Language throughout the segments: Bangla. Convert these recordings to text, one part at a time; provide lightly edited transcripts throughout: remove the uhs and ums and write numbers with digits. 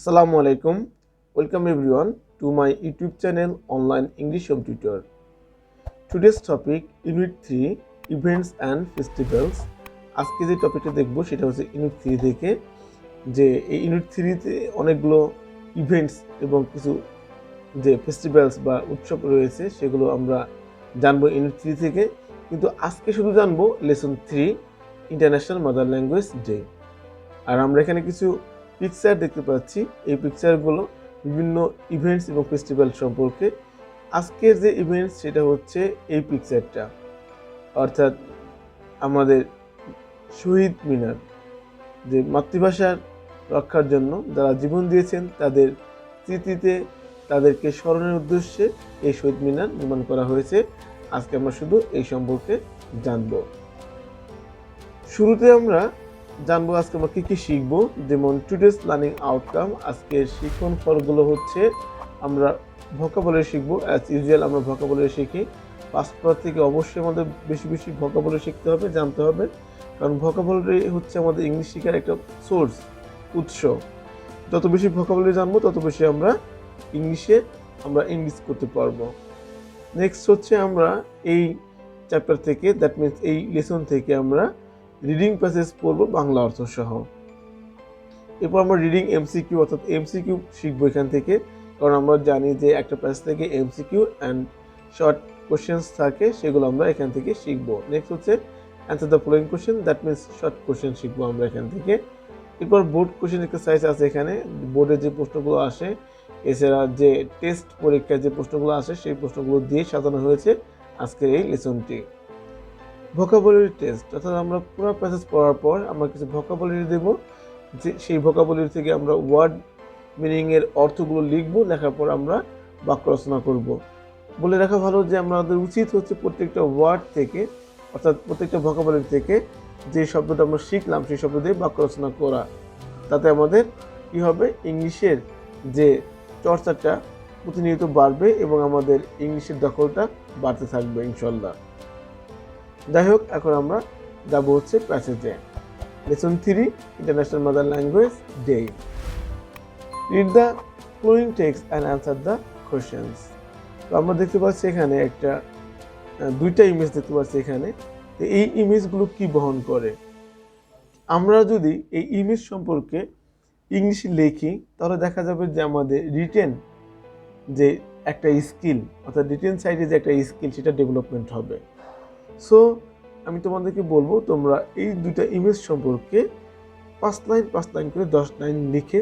Assalamu alaikum. Welcome everyone to my YouTube channel Online English Home Tutor. Today's topic Unit 3 Events and Festivals. আজকে যে টপিকটা দেখব সেটা হচ্ছে ইউনিট 3 থেকে যে এই ইউনিট 3 তে অনেকগুলো ইভেন্টস এবং কিছু যে ফেস্টিভ্যালস বা উৎসব রয়েছে সেগুলো আমরা জানবো ইউনিট 3 থেকে, কিন্তু আজকে শুধু জানবো lesson 3 international mother language day. আর আমরা এখানে কিছু পিকচার দেখতে পাচ্ছি। এই পিকচারগুলো বিভিন্ন ইভেন্টস এবং ফেস্টিভ্যাল সম্পর্কে। আজকের যে ইভেন্টস সেটা হচ্ছে এই পিকচারটা, অর্থাৎ আমাদের শহীদ মিনার, যে মাতৃভাষার রক্ষার জন্য যারা জীবন দিয়েছেন তাদের স্মৃতিতে তাদেরকে স্মরণের উদ্দেশ্যে এই শহীদ মিনার নির্মাণ করা হয়েছে। আজকে আমরা শুধু এই সম্পর্কে জানব। শুরুতে আমরা জানবো আজকে আমরা কী কী শিখবো। যেমন টুডেস লার্নিং আউটকাম, আজকের শিখন ফলগুলো হচ্ছে আমরা ভোকাবুলারি শিখবো। অ্যাজ ইউজুয়াল আমরা ভোকাবুলারি শিখি। পাস্ট পড়া থেকে অবশ্যই আমাদের বেশি বেশি ভোকাবুলারি শিখতে হবে, জানতে হবে, কারণ ভোকাবুলারি হচ্ছে আমাদের ইংলিশ শেখার একটা সোর্স, উৎস। যত বেশি ভোকাবুলারি জানবো তত বেশি আমরা ইংলিশ করতে পারবো। নেক্সট হচ্ছে আমরা এই চ্যাপ্টার থেকে, দ্যাট মিনস এই লেসন থেকে আমরা রিডিং প্যাসেজ পড়বো বাংলা অর্থ সহ। এরপর আমরা রিডিং এমসিকিউ অর্থাৎ এমসিকিউ শিখবো এখান থেকে, কারণ আমরা জানি যে একটা প্যাসেজ থেকে এমসিকিউ অ্যান্ড শর্ট কোশ্চেন্স থাকে, সেগুলো আমরা এখান থেকে শিখবো। নেক্সট হচ্ছে answer the following question, that means short question শিখবো আমরা এখান থেকে। এরপর বোর্ড কোশ্চেন এক্সারসাইজ আছে এখানে, বোর্ডে যে প্রশ্নগুলো আসে, এছাড়া যে টেস্ট পরীক্ষায় যে প্রশ্নগুলো আসে সেই প্রশ্নগুলো দিয়ে সাজানো হয়েছে আজকের এই লেসনটি। ভোকাবুলারি টেস্ট, অর্থাৎ আমরা পুরো প্যাসেজ পড়ার পর আমরা কিছু ভোকাবুলারি দেব, যে সেই ভোকাবুলারি থেকে আমরা ওয়ার্ড মিনিংয়ের অর্থগুলো লিখবো, লেখার পর আমরা বাক্য রচনা করব। বলে রাখা ভালো যে আমাদের উচিত হচ্ছে প্রত্যেকটা ওয়ার্ড থেকে, অর্থাৎ প্রত্যেকটা ভোকাবুলারি থেকে যে শব্দটা আমরা শিখলাম সেই শব্দ দিয়ে বাক্য রচনা করা। তাতে আমাদের কী হবে, ইংলিশের যে চর্চাটা প্রতিনিয়ত বাড়বে এবং আমাদের ইংলিশের দখলটা বাড়তে থাকবে ইনশাল্লাহ। যাই হোক, এখন আমরা যাব হচ্ছে প্যাসেজে। Lesson 3 international mother language day. Read the following text and answer the questions. তো আমরা দেখতে পাচ্ছি এখানে দুইটা ইমেজ দেখতে পাচ্ছি এখানে। তো এই ইমেজগুলো কি বহন করে? আমরা যদি এই ইমেজ সম্পর্কে ইংলিশে লিখি তাহলে দেখা যাবে যে আমাদের রিটেন যে একটা স্কিল, অর্থাৎ রিটেন সাইডে যে একটা স্কিল, সেটা ডেভেলপমেন্ট হবে। সো আমি তোমাদেরকে বলবো তোমরা এই দুইটা ইমেজ সম্পর্কে 5 লাইন করে 10 লাইন লিখে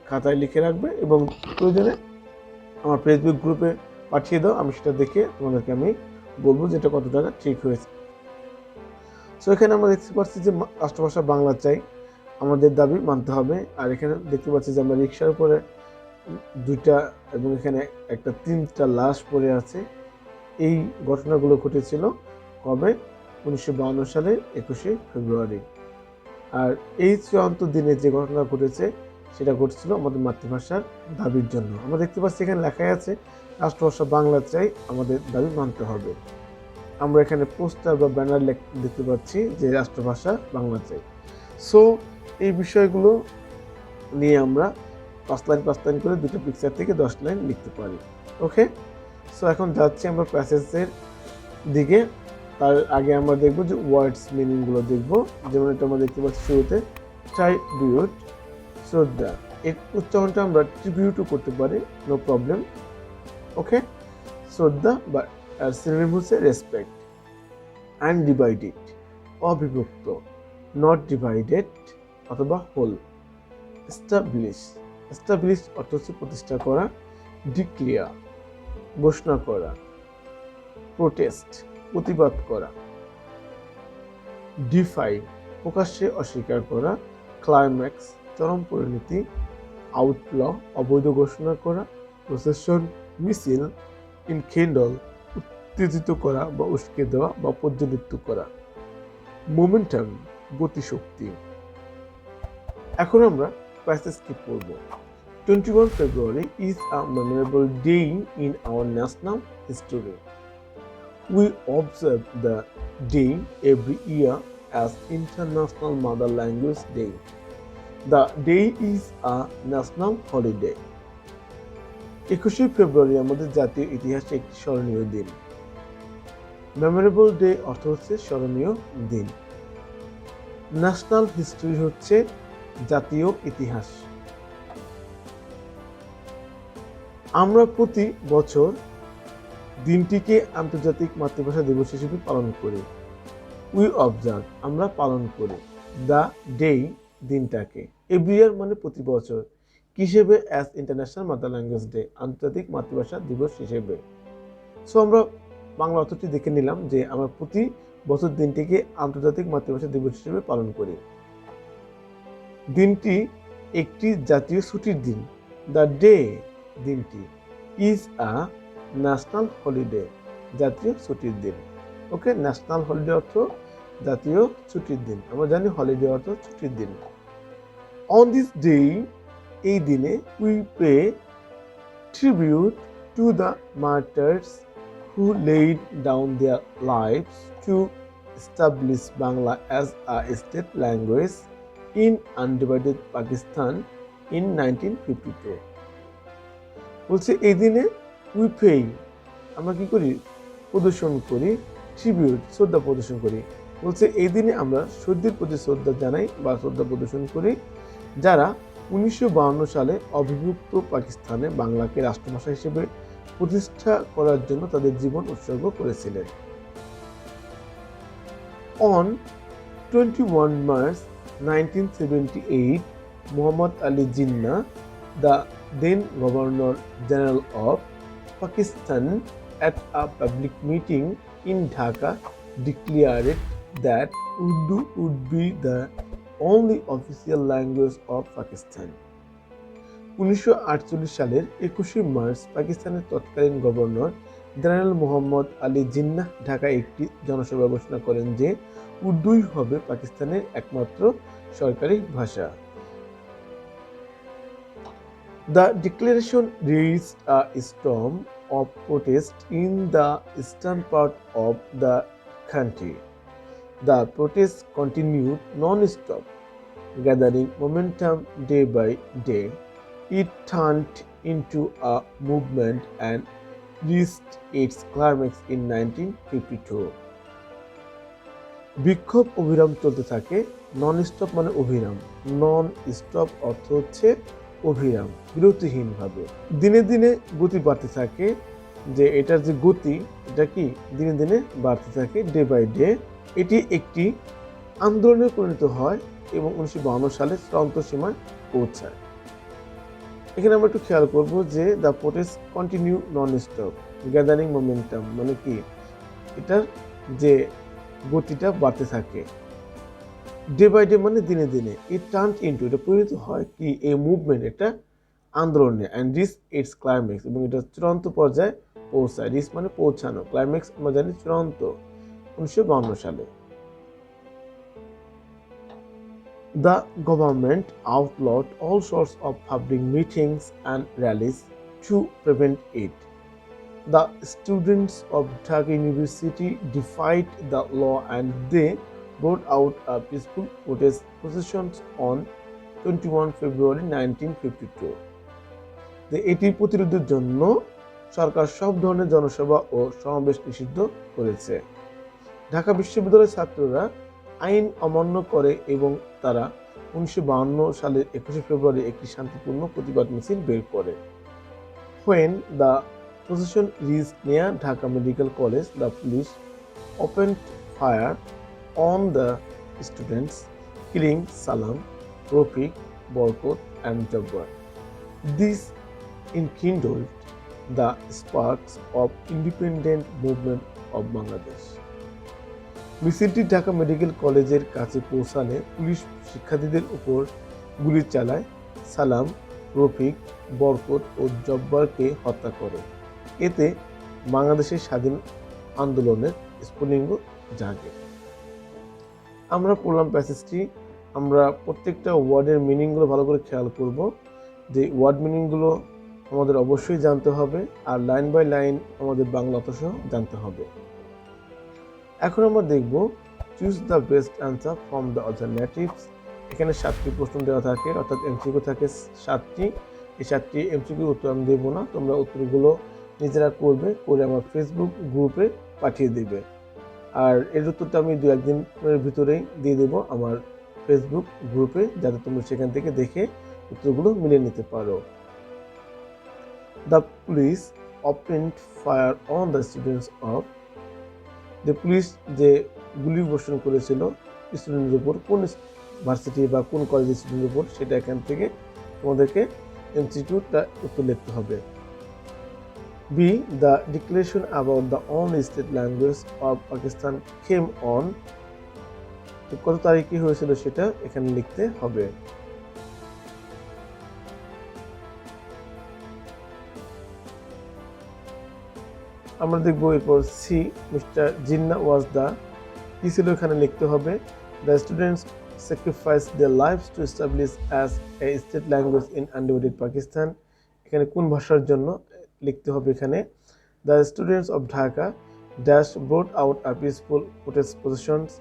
খাতায় লিখে রাখবে এবং প্রয়োজনে আমার ফেসবুক গ্রুপে পাঠিয়ে দাও। আমি সেটা দেখে তোমাদেরকে আমি বলবো যে এটা কত টাকা ঠিক হয়েছে। সো এখানে আমরা দেখতে পাচ্ছি যে রাষ্ট্রভাষা বাংলা চাই, আমাদের দাবি মানতে হবে। আর এখানে দেখতে পাচ্ছি যে আমরা রিক্সার উপরে দুইটা এবং এখানে একটা 3টা লাশ পড়ে আছে। এই ঘটনাগুলো ঘটেছিল কবে? 1952 সালের 21শে ফেব্রুয়ারি। আর এই চূড়ান্ত দিনে যে ঘটনা ঘটেছে সেটা ঘটছিল আমাদের মাতৃভাষার দাবির জন্য। আমরা দেখতে পাচ্ছি এখানে লেখাই আছে রাষ্ট্রভাষা বাংলা চাই, আমাদের দাবি মানতে হবে। আমরা এখানে পোস্টার বা ব্যানার দেখতে পাচ্ছি যে রাষ্ট্রভাষা বাংলা চাই। সো এই বিষয়গুলো নিয়ে আমরা 5 লাইন করে দুটো পিকচার থেকে 10 লাইন লিখতে পারি। ওকে, সো এখন যাচ্ছি আমরা প্যাসেজের দিকে। তার আগে আমরা দেখবো যে ওয়ার্ডস মিনিংগুলো দেখবো। যেমন এটা আমরা দেখতে পাচ্ছি শুরুতে ট্রাইবিউট, শ্রদ্ধা। এর উচ্চারণটা আমরা ট্রিবিউটও করতে পারি, নো প্রবলেম। ওকে, শ্রদ্ধা বা সিনোনিম হচ্ছে রেসপেক্ট। আনডিভাইডেড, অবিভক্ত, নট ডিভাইডেড অথবা হোল। এস্টাবলিশ অর্থ হচ্ছে প্রতিষ্ঠা করা। ডিক্লেয়ার, ঘোষণা করা। প্রোটেস্ট, প্রতিবাদ করা। ডিফাই, প্রকাশ্যে অস্বীকার করা। ক্লাইম্যাক্স, চরম পরিণতি। আউটল, অবৈধ ঘোষণা করা। প্রসেশন, মিছিল। ইনকেন্ডল, উত্তেজিত করা বা উস্কে দেওয়া বা প্রজ্বলিত করা। মোমেন্টাম, গতিশক্তি। এখন আমরা প্যাসেজ কি পড়ব। 21 February is a memorable day in our national history. We observe the day every year as International Mother Language Day. The day is a national holiday. 21শে ফেব্রুয়ারি আমাদের জাতীয় ইতিহাসে একটি স্মরণীয় দিন। মেমোরেবল ডে অর্থ হচ্ছে স্মরণীয় দিন। ন্যাশনাল হিস্ট্রি হচ্ছে জাতীয় ইতিহাস। আমরা প্রতি বছর দিনটিকে আন্তর্জাতিক মাতৃভাষা দিবস হিসেবে পালন করি। উই অবজার্ভ আমরা পালন করি দ্য ডে দিনটাকে, এভরি ইয়ার মানে প্রতি বছর, হিসেবে as international mother language day আন্তর্জাতিক মাতৃভাষা দিবস হিসেবে। সো আমরা বাংলা অর্থটি দেখে নিলাম যে আমরা প্রতি বছর দিনটিকে আন্তর্জাতিক মাতৃভাষা দিবস হিসেবে পালন করি। দিনটি একটি জাতীয় ছুটির দিন। দ্য ডে দিনটি ইজ আ ন্যাশনাল হলিডে জাতীয় ছুটির দিন। ওকে, ন্যাশনাল হলিডে অর্থ জাতীয় ছুটির দিন। আমরা জানি হলিডে অর্থ ছুটির দিন। অন দিস ডে এই দিনে we pay tribute to the martyrs who laid down their lives to establish Bangla as a state language in undivided Pakistan in 1952. বলছে এই দিনে উই পে আমরা কি করি, প্রদর্শন করি, ট্রিবিউট শ্রদ্ধা প্রদর্শন করি। বলছে এই দিনে আমরা শহীদদের প্রতি শ্রদ্ধা জানাই বা শ্রদ্ধা প্রদর্শন করি যারা 1952 সালে অবিভক্ত পাকিস্তানে বাংলাকে রাষ্ট্রভাষা হিসেবে প্রতিষ্ঠা করার জন্য তাদের জীবন উৎসর্গ করেছিলেন। On 21 March 1978, Muhammad Ali Jinnah, the then Governor General of Pakistan, at a public meeting in Dhaka, declared that Urdu would be the only official language of Pakistan. 1948 সালের 21শে মার্চ পাকিস্তানের তৎকালীন গভর্নর জেনারেল মোহাম্মদ আলী জিন্নাহ ঢাকায় একটি জনসভা ঘোষণা করেন যে উর্দুই হবে পাকিস্তানের একমাত্র সরকারি ভাষা। The declaration raised a storm of protest in the eastern part of the country. The protests continued non-stop, gathering momentum day by day. It turned into a movement and reached its climax in 1952. বিক্ষোভ অবিরাম চলতে থাকে। নন স্টপ মানে অবিরাম, নন স্টপ অর্থ হচ্ছে অবিরাম, বিরতিহীনভাবে। দিনে দিনে গতি বাড়তে থাকে, যে এটার যে গতি এটা কি দিনে দিনে বাড়তে থাকে, ডে বাই ডে। এটি একটি আন্দোলনে পরিণত হয় এবং 1952 সালে চূড়ান্ত সীমায় পৌঁছায়। এখানে আমরা একটু খেয়াল করব যে the protest continue non stop, gathering momentum মানে কি এটার যে গতিটা বাড়তে থাকে, ডে বাই ডে মানে দিনে দিনে। ইট টার্ন ইনটু এটা পরিণত হয় কি এই মুভমেন্ট একটা আন্দোলনে, অ্যান্ড রিচ ইটস ক্লাইম্যাক্স এবং এটা চূড়ান্ত পর্যায়ে পৌঁছায়। রিচ মানে পৌঁছানো, ক্লাইম্যাক্স আমরা জানি চূড়ান্ত, 1952 সালে। The government outlawed all sorts of public meetings and rallies to prevent it. The students of Dhaka University defied the law and they brought out a peaceful protest procession on 21 February 1952. এটি প্রতিরোধের জন্য সরকার সব ধরনের জনসভা ও সমাবেশ নিষিদ্ধ করেছে। ঢাকা বিশ্ববিদ্যালয়ের ছাত্ররা আইন অমান্য করে এবং তারা 1952 সালের 21শে ফেব্রুয়ারি একটি শান্তিপূর্ণ প্রতিবাদ মিছিল বের করে। When the procession reached near Dhaka Medical College, the police opened fire on the students, killing Salam, Rafiq, Barkot, and Jabbar. This enkindled the sparks of independent movement of Bangladesh. মিছিলটি ঢাকা মেডিকেল কলেজের কাছে পৌঁছালে পুলিশ শিক্ষার্থীদের উপর গুলি চালায়, সালাম, রফিক, বরকত ও জব্বারকে হত্যা করে। এতে বাংলাদেশের স্বাধীন আন্দোলনের স্ফুলিঙ্গ জাগে। আমরা পড়লাম প্যাসেজটি, আমরা প্রত্যেকটা ওয়ার্ডের মিনিংগুলো ভালো করে খেয়াল করব, যে ওয়ার্ড মিনিংগুলো আমাদের অবশ্যই জানতে হবে, আর লাইন বাই লাইন আমাদের বাংলা অর্থসহ জানতে হবে। এখন আমরা দেখব choose the best answer from the alternatives এখানে 7টি প্রশ্ন দেওয়া থাকে, অর্থাৎ এমসিকিউ থাকে 7টি। এই 7টি এমসিকিউ উত্তর আমি দেবো না, তোমরা উত্তরগুলো নিজেরা করবে, করে আমার ফেসবুক গ্রুপে পাঠিয়ে দেবে। আর এর উত্তরটা আমি 2-1 দিনের ভিতরেই দিয়ে দেবো আমার ফেসবুক গ্রুপে, যাতে তোমরা সেখান থেকে দেখে উত্তরগুলো মিলিয়ে নিতে পারো। The police opened fire on the students of the police যে গুলি বর্ষণ করেছিল স্টুডেন্টের উপর, কোন ভার্সিটি বা কোন কলেজের স্টুডেন্টের উপর, সেটা এখান থেকে তোমাদেরকে এমসিকিউটা উত্তর লিখতে হবে। B. The declaration about the own state language of Pakistan came on, কত তারিখে হয়েছিল সেটা এখানে লিখতে হবে। আমরা দেখবো এরপর C, mister Jinnah was the, কি ছিল এখানে লিখতে হবে। The students sacrifice their lives to establish as a state language in undivided Pakistan, এখানে কোন ভাষার জন্য লিখতে হবে এখানে। The students of Dhaka dash brought out a peaceful protest positions,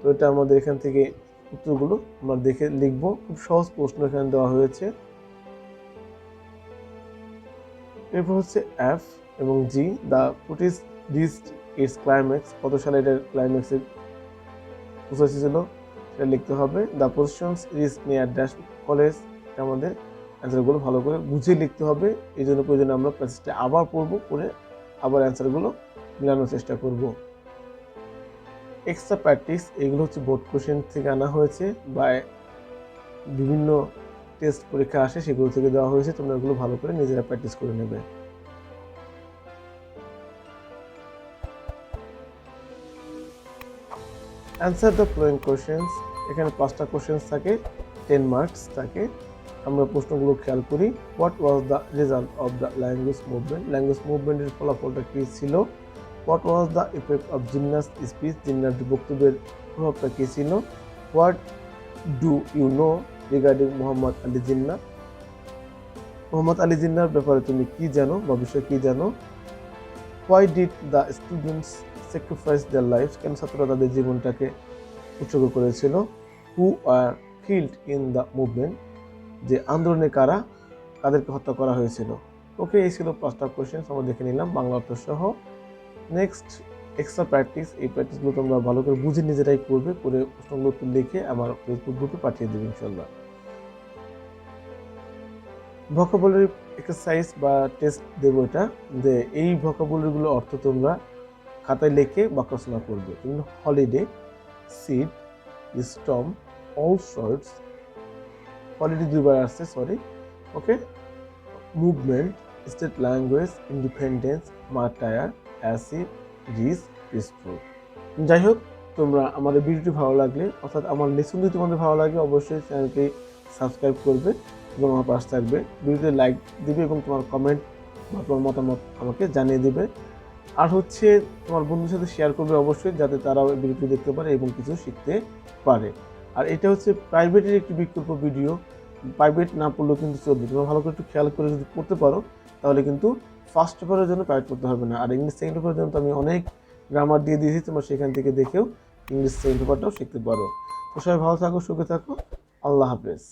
তো এটা আমাদের এখান থেকে উত্তরগুলো আমরা দেখে লিখবো। খুব সহজ প্রশ্ন এখানে দেওয়া হয়েছে। এরপর হচ্ছে এফ এবং G, the protest reached its climax, কত সালে এটার ক্লাইম্যাক্সে পৌঁছেছিল সেটা লিখতে হবে। The positions reach near dash college, আমাদের অ্যান্সারগুলো ভালো করে বুঝে লিখতে হবে। এই জন্য প্রয়োজনে আমরা প্যাসেজটা আবার পড়বো, পড়ে আবার অ্যান্সারগুলো মেলানোর চেষ্টা করব। এক্সট্রা প্র্যাকটিস, এগুলো হচ্ছে বোর্ড কোশ্চেন থেকে আনা হয়েছে বা বিভিন্ন টেস্ট পরীক্ষা আসে সেগুলো থেকে দেওয়া হয়েছে, তোমরা এগুলো ভালো করে নিজেরা প্র্যাকটিস করে নেবে। অ্যান্সার দ্য ফলোইং কোশ্চেন্স, এখানে 5টা কোশ্চেন্স থাকে, 10 মার্কস থাকে। আমরা প্রশ্নগুলো খেয়াল করি। What was the result of the language movement, language মুভমেন্টের ফলাফলটা কী ছিল। What was the effect of Jinnah's speech, জিন্নার বক্তব্যের প্রভাবটা কী ছিল। What do you know regarding Mohammad Ali Jinnah, Mohammad Ali জিন্নার ব্যাপারে তুমি কি জানো বা বিষয়ে কি জানো। Why did the students sacrifice their lives, কেন ছাত্ররা তাদের জীবনটাকে উৎসর্গ করেছিল। Who are killed in the movement, যে আন্দোলনে কাদেরকে হত্যা করা হয়েছিল। ওকে, এই ছিল 5টা কোয়েশ্চেন আমরা দেখে নিলাম বাংলা অর্থ সহ। নেক্সট এক্সট্রা প্র্যাকটিস, এই প্র্যাকটিসগুলো তোমরা ভালো করে বুঝে নিজেরাই করবে, করে প্রশ্নগুলো লিখে আমার ফেসবুক গ্রুপে পাঠিয়ে দেবে ইনশাল্লাহ। ভোকাবুলারি এক্সারসাইজ বা টেস্ট দেবো এটা, যে এই ভোকাবুলারিগুলো অর্থ তোমরা খাতায় লিখে বাক্য রচনা করবে। যেমন holiday, seed, storm, all shorts, holiday 2বার আসছে, sorry, okay. Movement, state language, independence, martyr, acid, reach, peaceful. যাই হোক, তোমরা আমাদের ভিডিওটি ভালো লাগলে, অর্থাৎ আমার লেসন যদি তোমাদের ভালো লাগে, অবশ্যই চ্যানেলটি সাবস্ক্রাইব করবে এবং আমার পাশে থাকবে। ভিডিওতে লাইক দিবে এবং তোমার কমেন্ট বা তোমার মতামত আমাকে জানিয়ে দিবে। আর হচ্ছে তোমার বন্ধুদের সাথে শেয়ার করবে অবশ্যই, যাতে তারাও ভিডিওটি দেখতে পারে এবং কিছু শিখতে পারে। আর এটা হচ্ছে প্রাইভেটের একটি বিকল্প ভিডিও, প্রাইভেট না পড়লেও কিন্তু চলবে। তোমরা ভালো করে একটু খেয়াল করে যদি পড়তে পারো তাহলে কিন্তু ফার্স্ট পেপারের জন্য প্রাইভেট পড়তে হবে না। আর ইংলিশ সেকেন্ড পেপারের জন্য তো আমি অনেক গ্রামার দিয়ে দিয়েছি, তোমরা সেখান থেকে দেখেও ইংলিশ সেকেন্ড পেপারটাও শিখতে পারো। তো সবাই ভালো থাকো, সুখে থাকো, আল্লাহ হাফেজ।